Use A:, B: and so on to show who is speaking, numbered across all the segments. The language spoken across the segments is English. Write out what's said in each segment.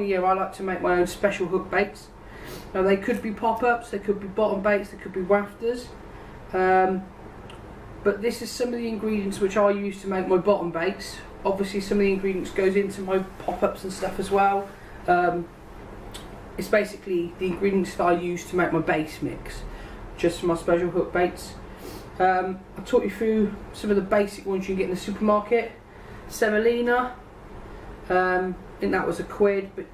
A: year I like to make my own special hook baits. Now they could be pop-ups, they could be bottom baits, they could be wafters. But this is some of the ingredients which I use to make my bottom baits. Obviously some of the ingredients goes into my pop-ups and stuff as well. It's basically the ingredients that I use to make my base mix, just for my special hook baits. I taught you through some of the basic ones you can get in the supermarket. Semolina, I think that was £1, but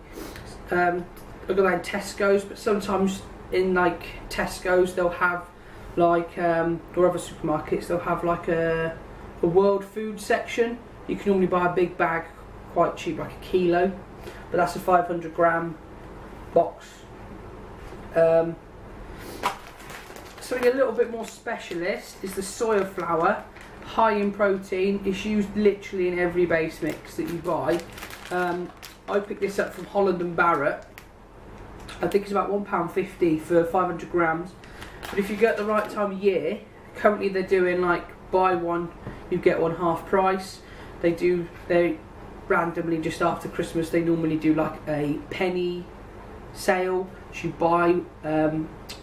A: I got that in Tesco's, but sometimes in like Tesco's they'll have like, or other supermarkets, they'll have like a world food section. You can normally buy a big bag quite cheap, like a kilo, but that's a 500 gram box. Something a little bit more specialist is the soya flour, high in protein. It's used literally in every base mix that you buy. I picked this up from Holland and Barrett. I think it's about £1.50 for 500 grams. But if you get the right time of year, currently they're doing like buy one, you get one half price. They randomly just after Christmas, they normally do like a penny sale. So you buy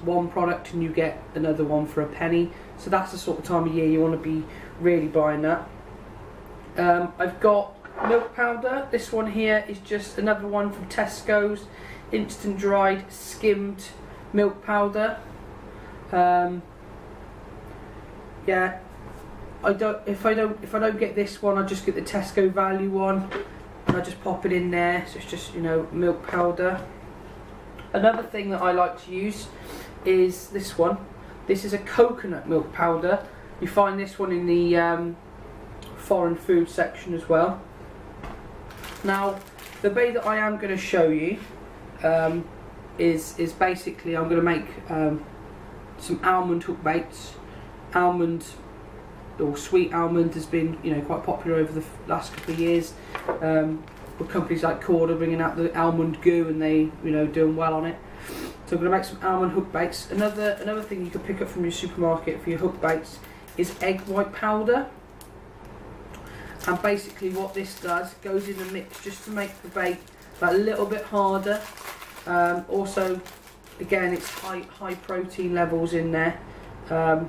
A: one product and you get another one for a penny. So that's the sort of time of year you want to be really buying that. I've got milk powder. This one here is just another one from Tesco's, instant dried skimmed milk powder. Yeah, if I don't get this one, I just get the Tesco value one and I just pop it in there. So it's just, you know, milk powder. Another thing that I like to use is this one. This is a coconut milk powder. You find this one in the foreign food section as well. Now, the bait that I am going to show you is basically I'm going to make some almond hook baits. Almond or sweet almond has been, you know, quite popular over the last couple of years. With companies like Corda bringing out the almond goo, and they, you know, doing well on it. So I'm going to make some almond hook baits. Another thing you can pick up from your supermarket for your hook baits is egg white powder. And basically what this does, goes in the mix just to make the bait a little bit harder. Also, again, it's high protein levels in there, and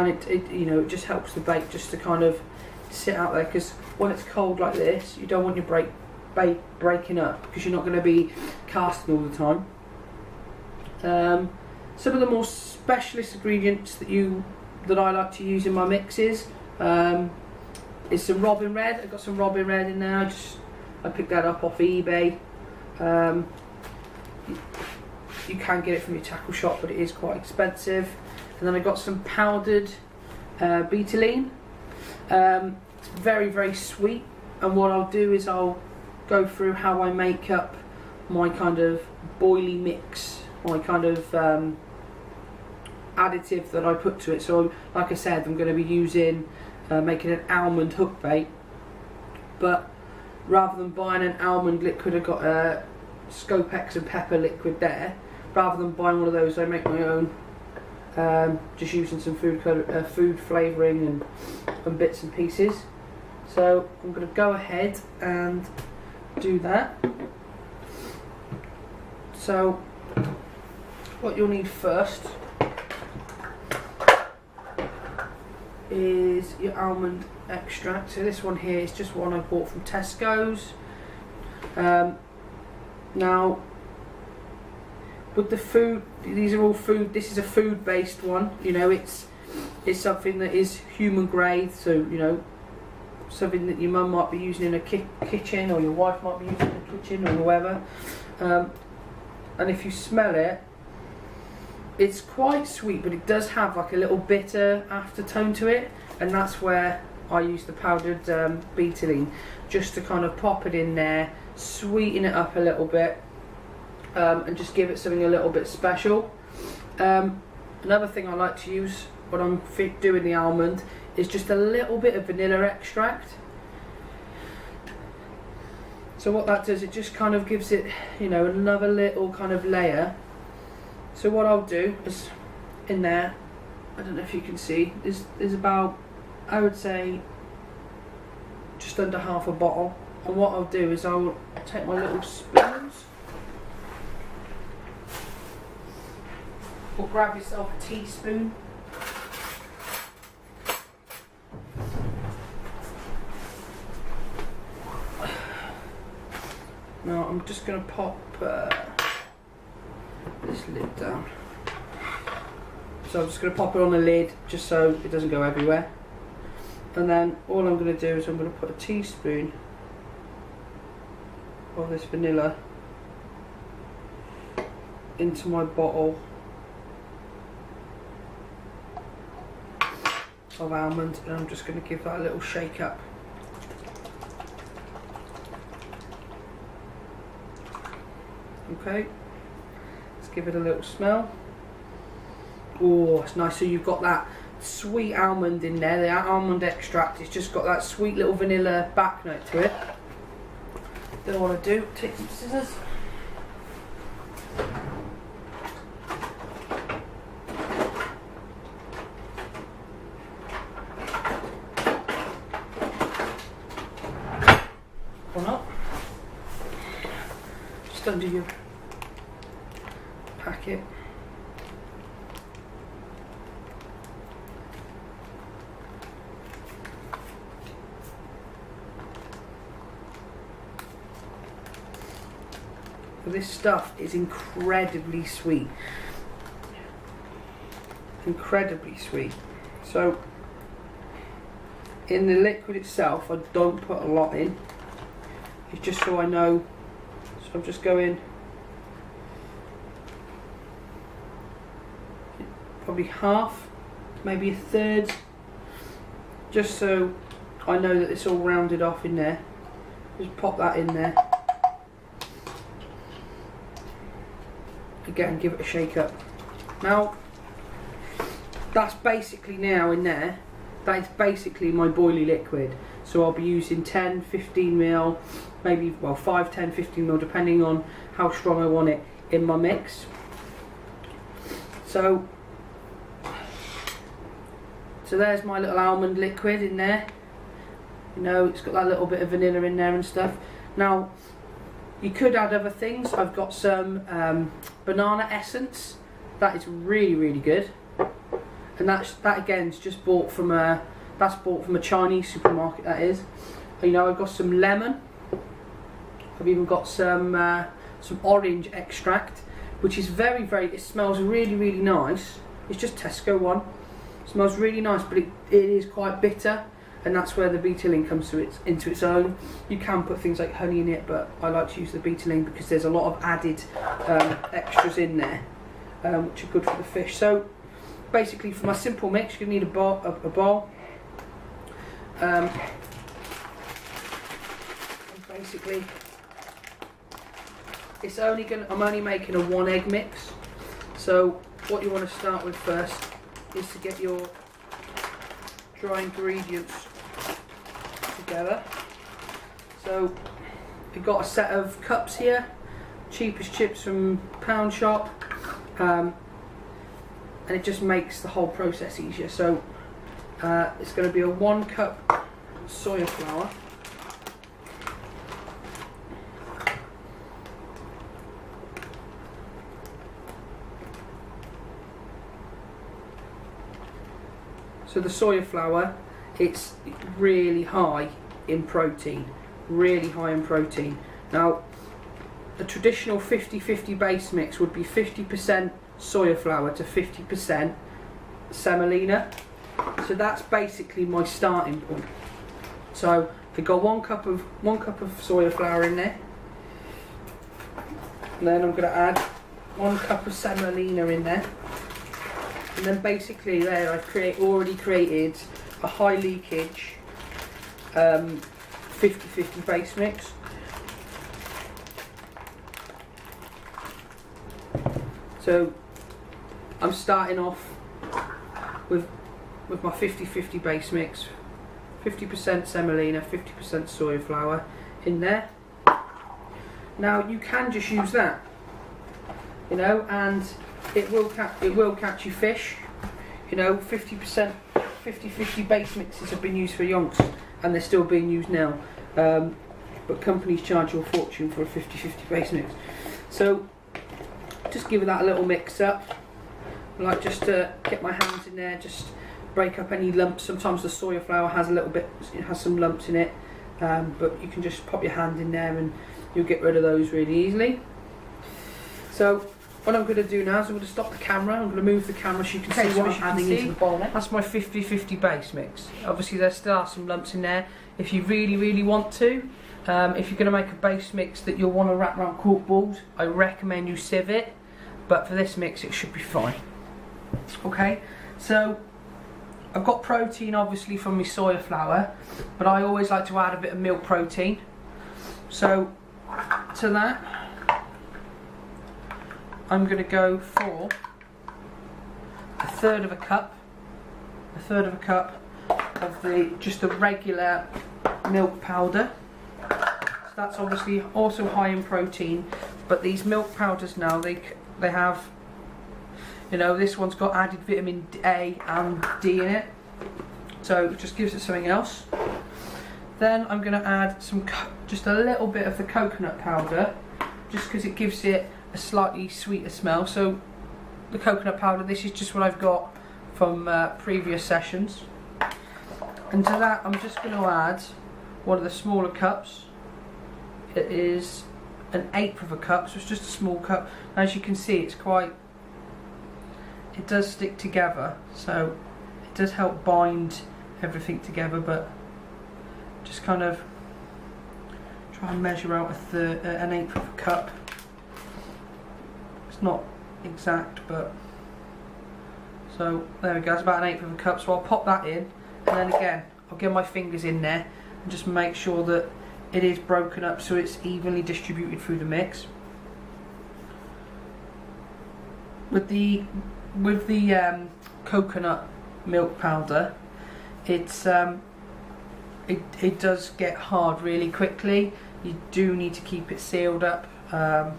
A: it you know, it just helps the bait just to kind of sit out there, because when it's cold like this, you don't want your bait breaking up, because you're not going to be casting all the time. Some of the more specialist ingredients that I like to use in my mixes is some robin red. I've got some robin red in there. I picked that up off eBay. You can get it from your tackle shop, but it is quite expensive. And then I got some powdered betylene. It's very, very sweet, and what I'll do is I'll go through how I make up my kind of boilie mix, my kind of additive that I put to it. So like I said, I'm going to be using making an almond hook bait, but rather than buying an almond liquid, I've got a Scopex and pepper liquid there. Rather than buying one of those, I make my own, just using some food flavouring and bits and pieces. So I'm going to go ahead and do that. So what you'll need first is your almond extract. So this one here is just one I bought from Tesco's. Now, with the food, these are all food. This is a food-based one. You know, it's something that is human grade. So you know, something that your mum might be using in a kitchen, or your wife might be using in the kitchen, or whatever. And if you smell it, it's quite sweet, but it does have like a little bitter aftertone to it, and that's where I use the powdered betylene, just to kind of pop it in there, sweeten it up a little bit, and just give it something a little bit special. Another thing I like to use when I'm doing the almond is just a little bit of vanilla extract. So what that does, it just kind of gives it, you know, another little kind of layer. So what I'll do is, in there, I don't know if you can see, there's about, I would say, just under half a bottle. And what I'll do is I'll take my little spoons. Or grab yourself a teaspoon. Now I'm just going to pop this lid down. So I'm just going to pop it on the lid just so it doesn't go everywhere. And then all I'm going to do is I'm going to put a teaspoon of this vanilla into my bottle of almond, and I'm just going to give that a little shake up. Okay, let's give it a little smell. Oh, it's nice. So you've got that sweet almond in there, the almond extract. It's just got that sweet little vanilla back note to it. Then what I do, take some scissors. Or not. Just undo your packet. This stuff is incredibly sweet. Incredibly sweet. So in the liquid itself I don't put a lot in. It's just so I know. So I'm just going probably half, maybe a third, just so I know that it's all rounded off in there. Just pop that in there. Again, give it a shake up. Now that's basically now in there. That is basically my boilie liquid. So I'll be using 10, 15 ml, maybe, well, 5, 10, 15 ml, depending on how strong I want it in my mix. So there's my little almond liquid in there. You know, it's got that little bit of vanilla in there and stuff. Now you could add other things. I've got some banana essence. That is really, really good. And that again is just bought from a Chinese supermarket. That is. You know, I've got some lemon. I've even got some orange extract, which is very, very. It smells really, really nice. It's just Tesco one. It smells really nice, but it is quite bitter. And that's where the beetling comes into its own. You can put things like honey in it, but I like to use the beetling because there's a lot of added extras in there, which are good for the fish. So basically, for my simple mix, you need a bowl. And basically, I'm only making a 1 egg mix. So what you want to start with first is to get your dry ingredients together. So we've got a set of cups here, cheapest chips from Pound Shop, and it just makes the whole process easier. So it's going to be a 1 cup soya flour, so the soya flour, it's really high in protein, Now, a traditional 50-50 base mix would be 50% soya flour to 50% semolina. So that's basically my starting point. So I got 1 cup of soya flour in there, and then I'm going to add 1 cup of semolina in there. And then basically there I've already created a high leakage 50-50 base mix. So I'm starting off with my 50-50 base mix, 50% semolina, 50% soya flour in there. Now you can just use that, you know, and it will catch you fish. You know, 50% 50-50 base mixes have been used for yonks, and they're still being used now. but companies charge you a fortune for a 50-50 base mix. So just give it that a little mix up. I like just to get my hands in there, just break up any lumps. Sometimes the soya flour has a little bit, it has some lumps in it, but you can just pop your hand in there and you'll get rid of those really easily. So what I'm going to do now is I'm going to stop the camera. I'm going to move the camera so you can see what I'm adding into the bowl now. That's my 50-50 base mix. Obviously there still are some lumps in there. If you really want to, if you're going to make a base mix that you'll want to wrap around cork balls, I recommend you sieve it, but for this mix it should be fine. Okay, so I've got protein obviously from my soya flour, but I always like to add a bit of milk protein. So to that I'm going to go for a third of a cup of just the regular milk powder. So that's obviously also high in protein, but these milk powders now they have, you know, this one's got added vitamin A and D in it, so it just gives it something else. Then I'm going to add just a little bit of the coconut powder, just because it gives it a slightly sweeter smell. So the coconut powder, this is just what I've got from previous sessions. And to that I'm just going to add one of the smaller cups. It is an 1/8 of a cup, so it's just a small cup. As you can see, it does stick together, so it does help bind everything together, but just kind of try and measure out an 1/8 of a cup. It's not exact, but so there we go, it's about an 1/8 of a cup. So I'll pop that in, and then again I'll get my fingers in there and just make sure that it is broken up so it's evenly distributed through the mix. With the coconut milk powder, it does get hard really quickly. You do need to keep it sealed up, so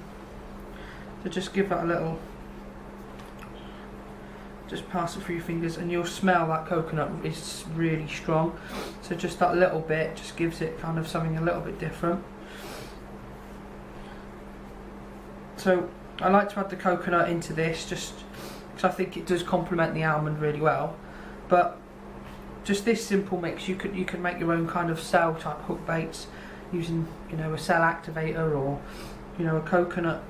A: just give that a little, just pass it through your fingers and you'll smell that coconut is really strong, so just that little bit just gives it kind of something a little bit different. So I like to add the coconut into this just because I think it does complement the almond really well. But just this simple mix, you could make your own kind of cell type hook baits using, you know, a cell activator or, you know, a coconutty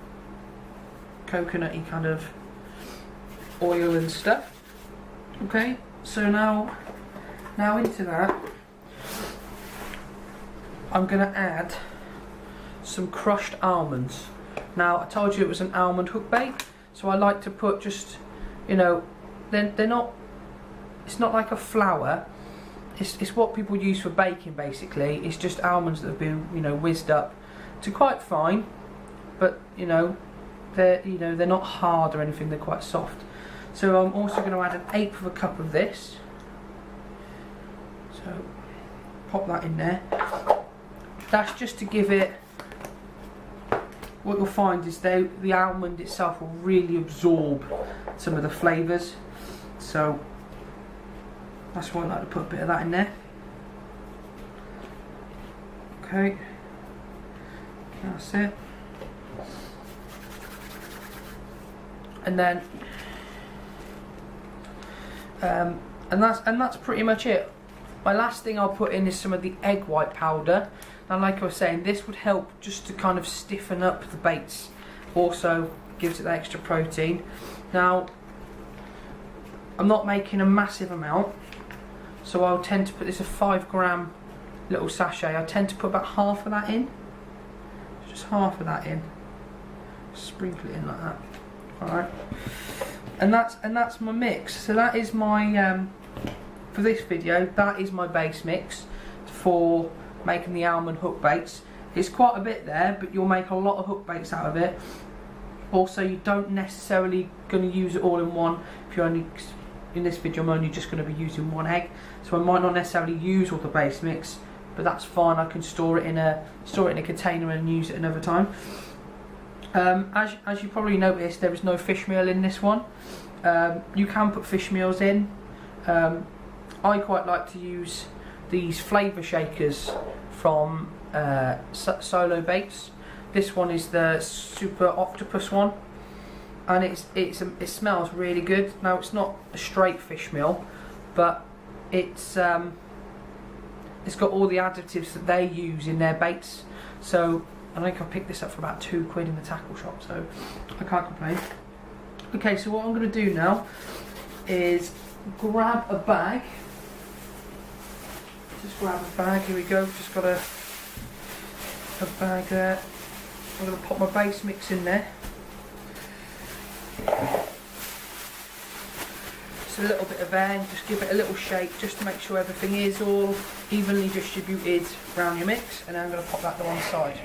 A: kind of oil and stuff. Okay, so now into that I'm gonna add some crushed almonds. Now I told you it was an almond hook bait, so I like to put just, you know, they're not, it's not like a flour, it's what people use for baking basically. It's just almonds that have been, you know, whizzed up to quite fine, but you know they're not hard or anything, they're quite soft. So I'm also going to add an 1/8 of a cup of this, so pop that in there. That's just to give it, what you'll find is the almond itself will really absorb some of the flavours, so that's why I like to put a bit of that in there. Okay, that's it. And then and that's pretty much it. My last thing I'll put in is some of the egg white powder. Now, like I was saying, this would help just to kind of stiffen up the baits. Also gives it that extra protein. Now, I'm not making a massive amount, so I'll tend to put this a 5 gram little sachet. I tend to put about half of that in. Just half of that in. Sprinkle it in like that. Alright. And that's my mix. So that is my for this video, that is my base mix for making the almond hook baits. It's quite a bit there, but you'll make a lot of hook baits out of it. Also, you don't necessarily going to use it all in one. If you're only in this video, I'm only just going to be using 1 egg, so I might not necessarily use all the base mix, but that's fine. I can store it in a container and use it another time. As you probably noticed, there is no fish meal in this one. You can put fish meals in. I quite like to use these flavour shakers from Solo Baits. This one is the Super Octopus one, and it smells really good. Now it's not a straight fish meal, but it's got all the additives that they use in their baits. So I think I picked this up for about £2 in the tackle shop, so I can't complain. Okay, so what I'm going to do now is grab a bag. Just grab a bag, here we go, just got a bag there. I'm going to pop my base mix in there. Just a little bit of air, and just give it a little shake just to make sure everything is all evenly distributed around your mix, and then I'm going to pop that to one side.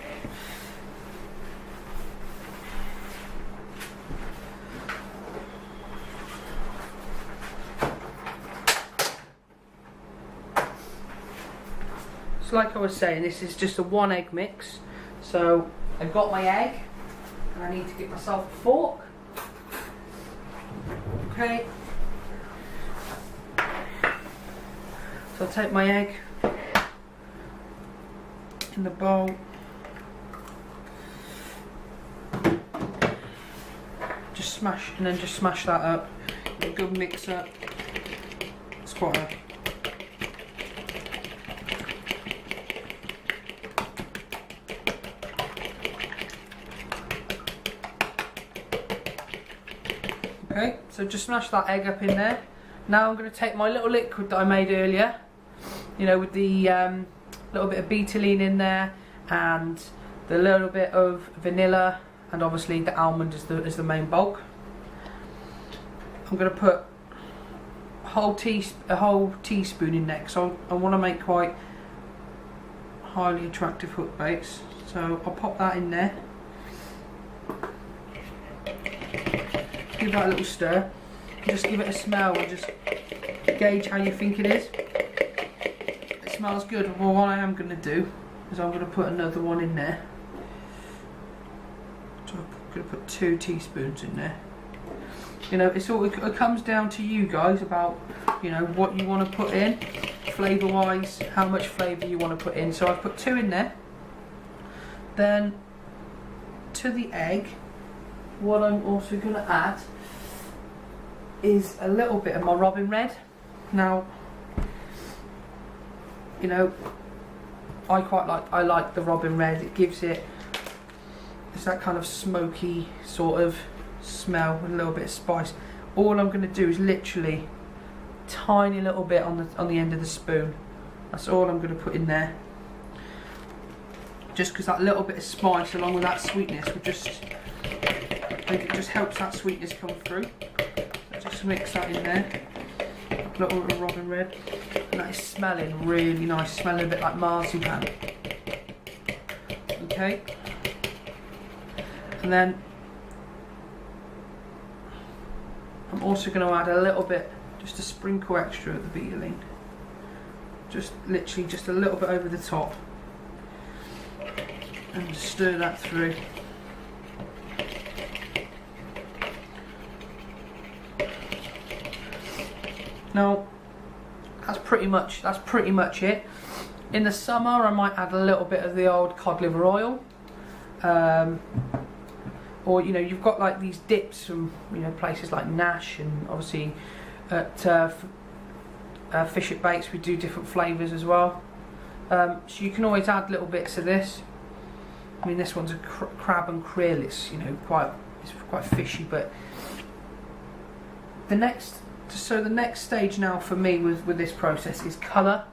A: So like I was saying, this is just a 1 egg mix. So I've got my egg, and I need to get myself a fork. Okay. So I'll take my egg in the bowl. Just smash, and then just smash that up. A good mix up. It's quite a Okay, so just smash that egg up in there. Now I'm going to take my little liquid that I made earlier, you know, with the little bit of betylene in there, and the little bit of vanilla, and obviously the almond is the main bulk. I'm going to put a whole teaspoon in there, because I want to make quite highly attractive hook baits. So I'll pop that in there. Give that a little stir, just give it a smell and just gauge how you think it is. It smells good. Well, what I am going to do is I'm going to put another one in there. So I'm going to put 2 teaspoons in there. You know, it comes down to you guys about, you know, what you want to put in, flavour wise, how much flavour you want to put in. So I've put 2 in there. Then to the egg, what I'm also going to add is a little bit of my Robin Red. Now, you know, I like the Robin Red. It gives it's that kind of smoky sort of smell with a little bit of spice. All I'm going to do is literally tiny little bit on the end of the spoon. That's all I'm going to put in there. Just because that little bit of spice along with that sweetness would just, I think it just helps that sweetness come through. So just mix that in there. A little bit of Robin Red. And that is smelling really nice, smelling a bit like marzipan. Okay. And then I'm also going to add a little bit, just a sprinkle extra of the betylene. Just literally just a little bit over the top. And just stir that through. Now, that's pretty much it. In the summer, I might add a little bit of the old cod liver oil, or you know, you've got like these dips from, you know, places like Nash, and obviously at Fish at Baits we do different flavours as well. So you can always add little bits of this. I mean, this one's a crab and krill. It's, you know, it's quite fishy, but the next stage now for me with this process is colour.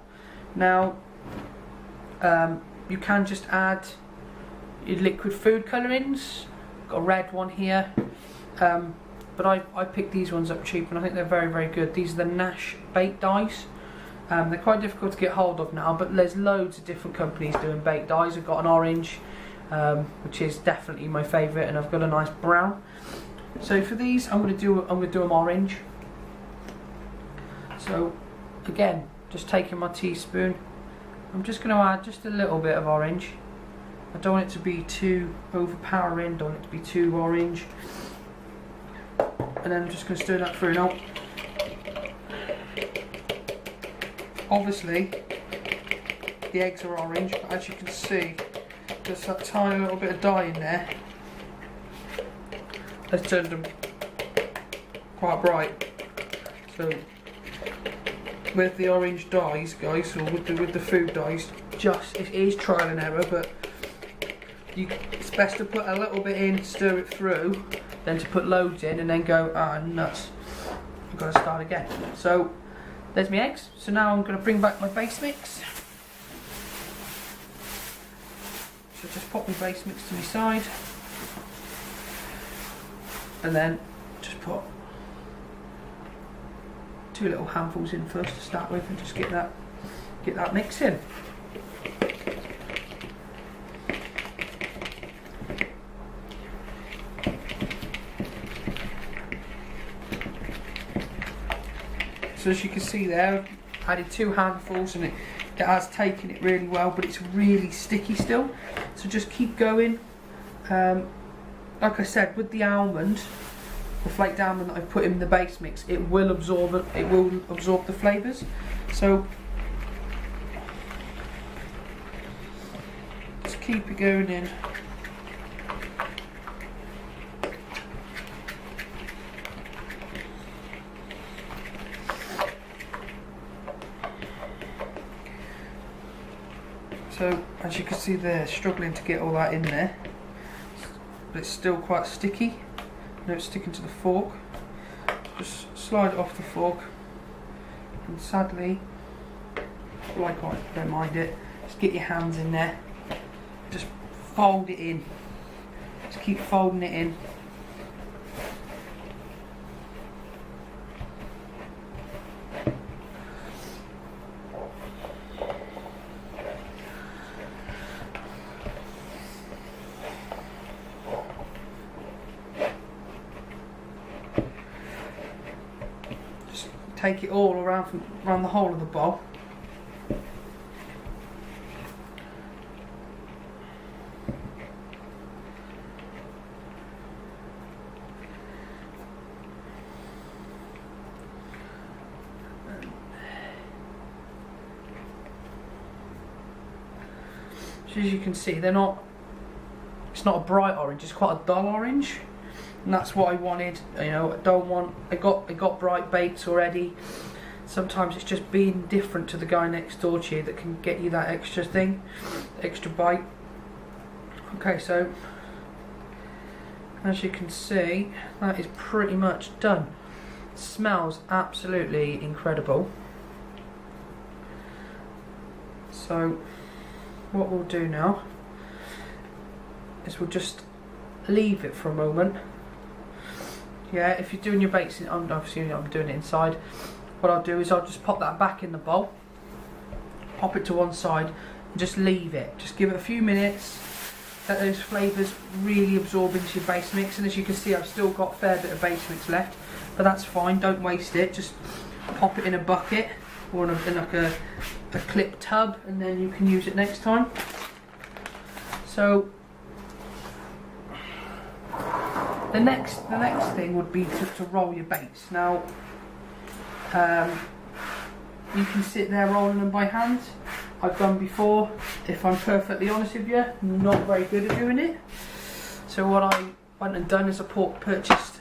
A: Now, you can just add your liquid food colourings. Got a red one here, but I picked these ones up cheap, and I think they're very, very good. These are the Nash bait dyes. They're quite difficult to get hold of now, but there's loads of different companies doing bait dyes. I've got an orange, which is definitely my favourite, and I've got a nice brown. So for these, I'm going to do them orange. So again, just taking my teaspoon, I'm just going to add just a little bit of orange. I don't want it to be too overpowering, don't want it to be too orange. And then I'm just going to stir that through. Now, obviously, the eggs are orange, but as you can see, there's that tiny little bit of dye in there. Let's turn them quite bright. So with the orange dyes, guys, or with the food dyes, it is trial and error, but it's best to put a little bit in, stir it through, than to put loads in and then go, nuts, I've got to start again. So there's my eggs. So now I'm going to bring back my base mix. So just pop my base mix to my side, and then just put 2 little handfuls in first to start with, and just get that mix in. So as you can see there, I've added 2 handfuls, and it has taken it really well, but it's really sticky still. So just keep going. Like I said, with the almond, the flaked almond that I've put in the base mix, it will absorb the flavours. So just keep it going in. So as you can see there, struggling to get all that in there, but it's still quite sticky. Now it's sticking to the fork. Just slide it off the fork, and sadly, like I don't mind it, just get your hands in there, just fold it in, just keep folding it in. Take it all around the whole of the bowl. So as you can see, it's not a bright orange, it's quite a dull orange. And that's what I wanted. You know, I got bright baits already. Sometimes it's just being different to the guy next door to you that can get you that extra thing, extra bite. Okay, so as you can see, that is pretty much done. It smells absolutely incredible. So what we'll do now is we'll just leave it for a moment. Yeah, if you're doing your baits, obviously I'm doing it inside. What I'll do is I'll just pop that back in the bowl, pop it to one side, and just leave it. Just give it a few minutes, let those flavours really absorb into your base mix. And as you can see, I've still got a fair bit of base mix left, but that's fine, don't waste it. Just pop it in a bucket or in like a clip tub, and then you can use it next time. So the next thing would be to roll your baits. Now, you can sit there rolling them by hand. I've done before. If I'm perfectly honest with you, not very good at doing it. So what I went and done is I purchased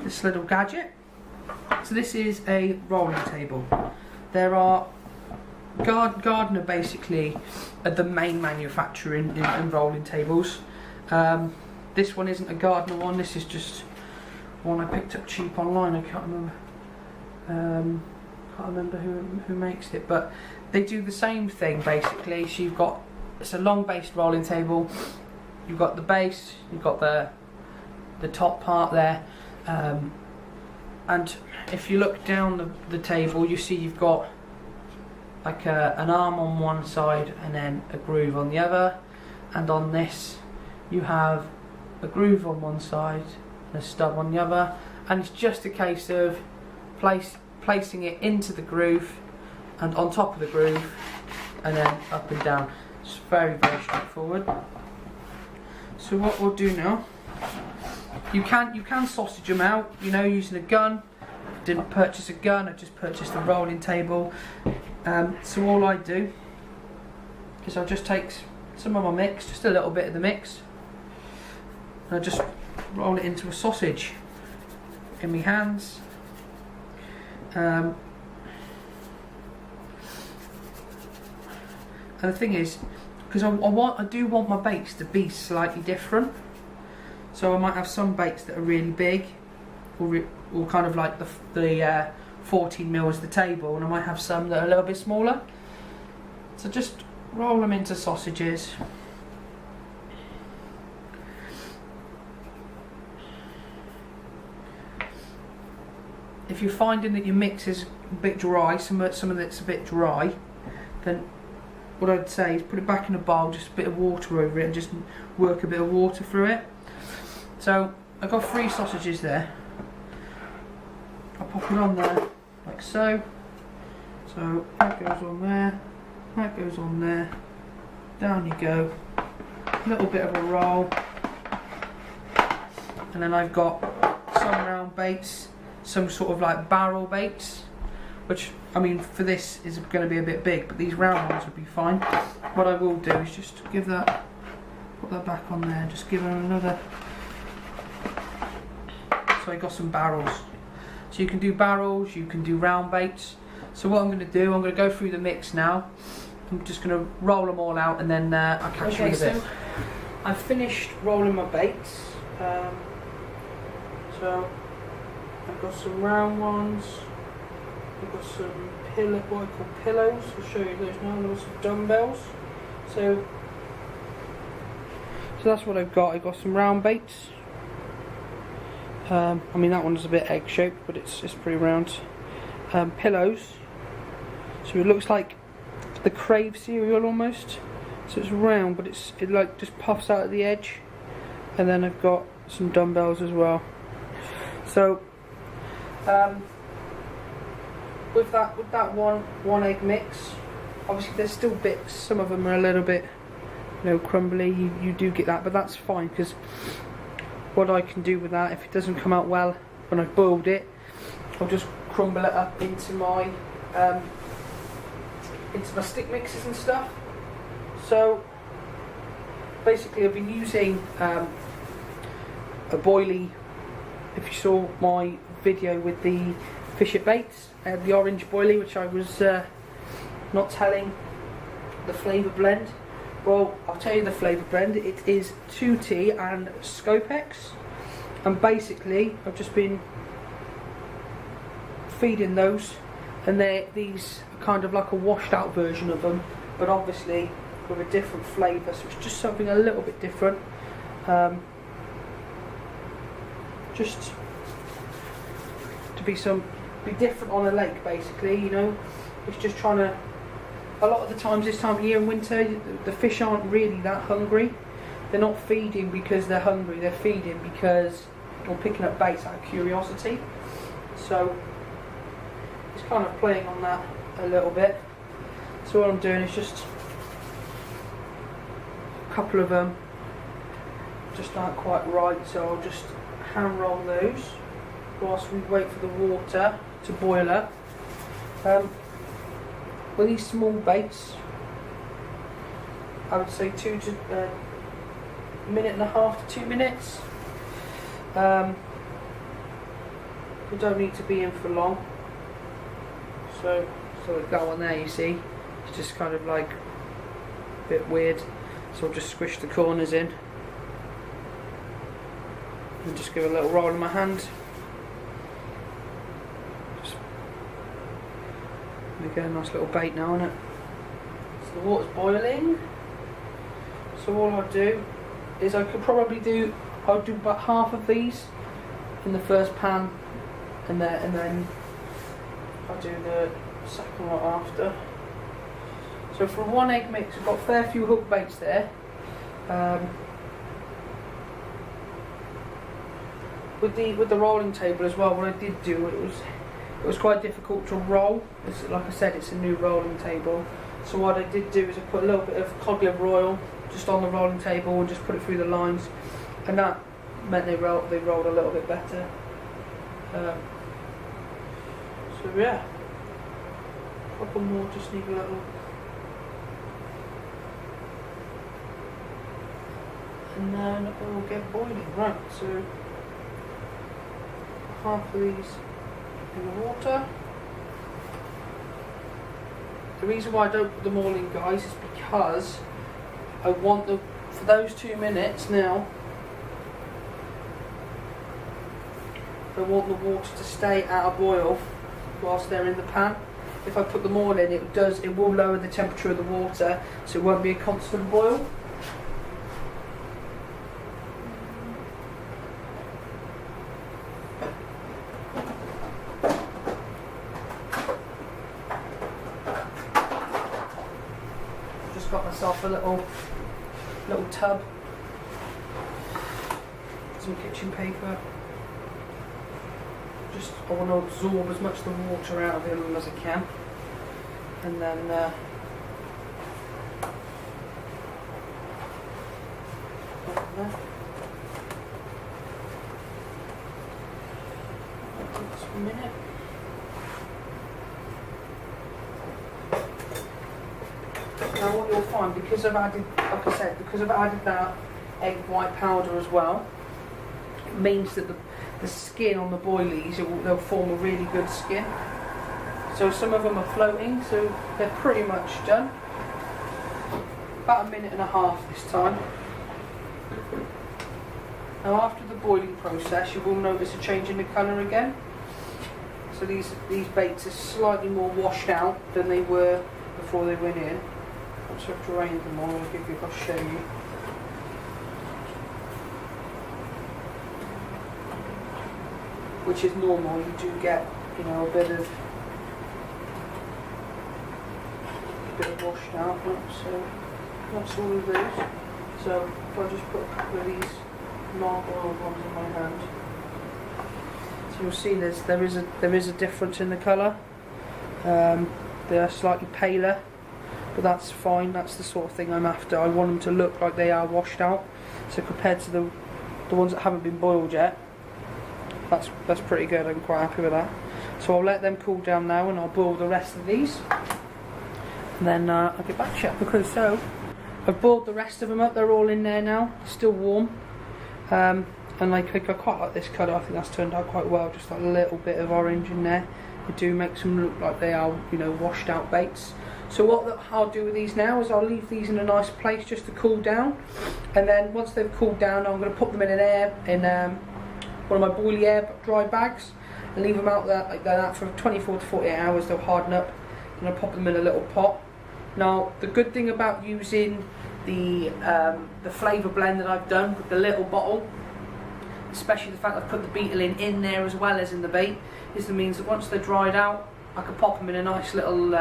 A: this little gadget. So this is a rolling table. There are Gardner basically are the main manufacturer in rolling tables. This one isn't a Gardner one, this is just one I picked up cheap online. I can't remember who makes it, but they do the same thing basically. So it's a long based rolling table. You've got the base, you've got the top part there, and if you look down the table, you see you've got like an arm on one side and then a groove on the other, and on this you have a groove on one side and a stub on the other, and it's just a case of placing it into the groove and on top of the groove and then up and down. It's very, very straightforward. So what we'll do now, you can sausage them out, you know, using a gun. Didn't purchase a gun, I just purchased a rolling table. So all I do is I'll just take some of my mix, just a little bit of the mix, and I just roll it into a sausage in my hands. And the thing is, because I do want my baits to be slightly different, so I might have some baits that are really big, or kind of like the 14 mils the table, and I might have some that are a little bit smaller. So just roll them into sausages. If you're finding that your mix is a bit dry, some of it's a bit dry, then what I'd say is put it back in a bowl, just a bit of water over it, and just work a bit of water through it. So I've got 3 sausages there. I'll pop it on there like so. So that goes on there, that goes on there, down you go. A little bit of a roll, and then I've got some round baits, some sort of like barrel baits, which I mean for this is going to be a bit big, but these round ones would be fine. What I will do is just give that, put that back on there, just give it another. So I got some barrels. So you can do barrels, you can do round baits. So what I'm going to do, I'm going to go through the mix now. I'm just going to roll them all out, and then I'll catch you in a bit. So I've finished rolling my baits. So I've got some round ones. I've got some what I call pillows. I'll show you those now. I've got some dumbbells. So that's what I've got. I've got some round baits. I mean that one's a bit egg shaped, but it's pretty round. Pillows. So it looks like the Crave cereal almost. So it's round, but it like just puffs out at the edge. And then I've got some dumbbells as well. So with that one egg mix, obviously there's still bits. Some of them are a little bit, crumbly. You do get that, but that's fine, because what I can do with that, if it doesn't come out well when I've boiled it, I'll just crumble it up into my stick mixes and stuff. So basically I've been using a boilie. If you saw my video with the fish at baits, the orange boilie, which I was not telling the flavour blend. Well, I'll tell you the flavour blend. It is 2T and Scopex, and basically I've just been feeding those, and these are kind of like a washed out version of them, but obviously with a different flavour, so it's just something a little bit different. Just to be different on a lake, basically. It's just trying to. A lot of the times this time of year in winter, the fish aren't really that hungry. They're not feeding because they're hungry. They're feeding because they're picking up baits out of curiosity. So it's kind of playing on that a little bit. So what I'm doing is just a couple of them just aren't quite right. So I'll just hand roll those whilst we wait for the water to boil up. With these small baits, I would say 1.5 to 2 minutes. We don't need to be in for long. So that one there, you see, it's just kind of like a bit weird. So I'll just squish the corners in and just give a little roll in my hand. We get a nice little bait now, isn't it? So the water's boiling. So all I'll do is I'll do about half of these in the first pan, and then I'll do the second one after. So for one egg mix, I've got a fair few hook baits there. With the rolling table as well, what I did do, it was quite difficult to roll. Like I said, it's a new rolling table. So what I did do is I put a little bit of cod liver oil just on the rolling table and just put it through the lines, and that meant they rolled a little bit better. So yeah, a couple more just need a little and then it will get boiling. Right, so half of these in the water. The reason why I don't put them all in, guys, is because I want them, for those 2 minutes now, I want the water to stay at a boil whilst they're in the pan. If I put them all in, it will lower the temperature of the water, so it won't be a constant boil. Just got myself a little tub, some kitchen paper. I want to absorb as much of the water out of him as I can, and then just a minute. Now what you'll find, because I've added, like I said, because I've added that egg white powder as well, it means that the skin on the boilies, they'll form a really good skin. So some of them are floating, so they're pretty much done. About 1.5 minutes this time. Now after the boiling process, you will notice a change in the colour again. So these baits are slightly more washed out than they were before they went in. Once I've drained them all, I'll show you. Which is normal, you do get, you know, a bit of washed out. So that's all of those. So if I just put a couple of these marble ones in my hand, so you'll see there is a difference in the colour. They are slightly paler, but that's fine. That's the sort of thing I'm after. I want them to look like they are washed out. So compared to the ones that haven't been boiled yet, that's pretty good. I'm quite happy with that. So I'll let them cool down now, and I'll boil the rest of these, and then I'll get back to you. Because so I've boiled the rest of them up. They're all in there now, still warm, and I quite like this colour. I think that's turned out quite well. Just like a little bit of orange in there. It do makes them look like they are, you know, washed out baits. So what I'll do with these now is I'll leave these in a nice place just to cool down, and then once they've cooled down, I'm going to put them in one of my boilie air dry bags and leave them out there like that for 24 to 48 hours. They'll harden up, and I'll pop them in a little pot. Now the good thing about using the flavour blend that I've done with the little bottle, especially the fact I've put the beetle in there as well as in the bait, is the means that once they're dried out, I can pop them in a nice little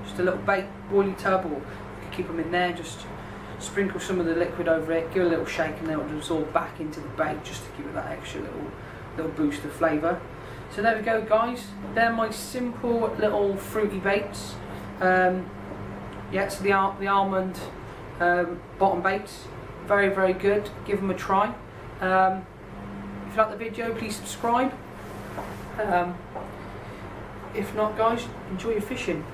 A: just a little bait boilie tub, or I can keep them in there, just sprinkle some of the liquid over it, give it a little shake, and then it'll absorb back into the bait just to give it that extra little boost of flavour. So there we go, guys. They're my simple little fruity baits. Yeah, so the almond bottom baits, very, very good. Give them a try. If you like the video, please subscribe. If not, guys, enjoy your fishing.